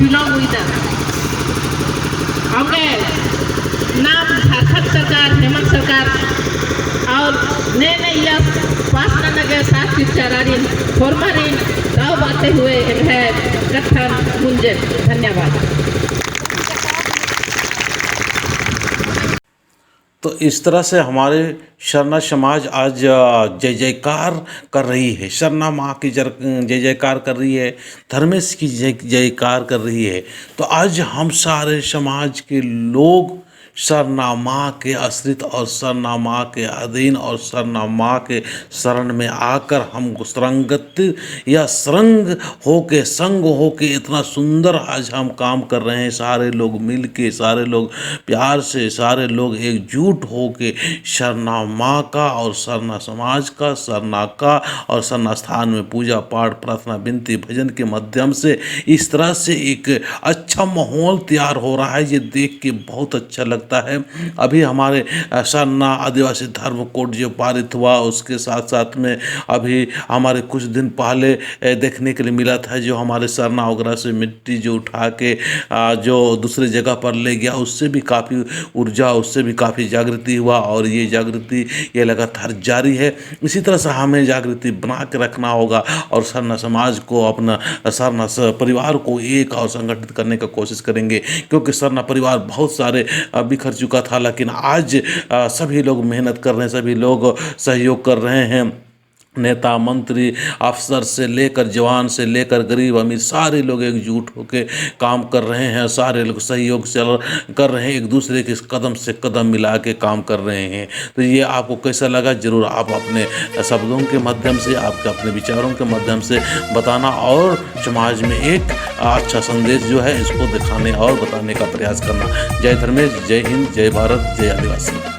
चुनाव हुई था हमने नाम झारखंड सरकार हेमंत सरकार और नए यह पास नगे सात शिक्षारीन फॉर्मरीन गाँव बाते हुए है कथन मुंजे। धन्यवाद। तो इस तरह से हमारे सरना समाज आज जय जयकार कर रही है, सरना माँ की जय जयकार कर रही है, धर्मेश की जय जयकार कर रही है। तो आज हम सारे समाज के लोग सरना माँ के आश्रित और सरना माँ के अधीन और सरना माँ के शरण में आकर हम सरंगत या सरंग होके संग होके इतना सुंदर आज हम काम कर रहे हैं। सारे लोग मिल के, सारे लोग प्यार से, सारे लोग एकजुट होके सरना माँ का और सरना समाज का, सरना का और सरना स्थान में पूजा पाठ प्रार्थना विनती भजन के माध्यम से इस तरह से एक अच्छा माहौल तैयार हो रहा है। ये देख के बहुत अच्छा लगता है। अभी हमारे सरना आदिवासी धर्म कोड जो पारित हुआ, उसके साथ साथ में अभी हमारे कुछ दिन पहले देखने के लिए मिला था जो हमारे सरना वगैरह से मिट्टी जो उठा के जो दूसरी जगह पर ले गया, उससे भी काफ़ी ऊर्जा, उससे भी काफ़ी जागृति हुआ और ये जागृति ये लगातार जारी है। इसी तरह से हमें जागृति बना के रखना होगा और सरना समाज को, अपना सरना परिवार को एक और संगठित करने का कोशिश करेंगे, क्योंकि सरना परिवार बहुत सारे बिखर चुका था, लेकिन आज सभी लोग मेहनत कर रहे हैं, सभी लोग सहयोग कर रहे हैं। नेता मंत्री अफसर से लेकर जवान से लेकर गरीब अमीर सारे लोग एकजुट होकर काम कर रहे हैं, सारे लोग सहयोग से कर रहे हैं, एक दूसरे के कदम से कदम मिला के काम कर रहे हैं। तो ये आपको कैसा लगा जरूर आप अपने शब्दों के माध्यम से, आपके अपने विचारों के माध्यम से बताना और समाज में एक अच्छा संदेश जो है इसको दिखाने और बताने का प्रयास करना। जय धर्मेश, जय हिंद, जय भारत, जय आदिवासी।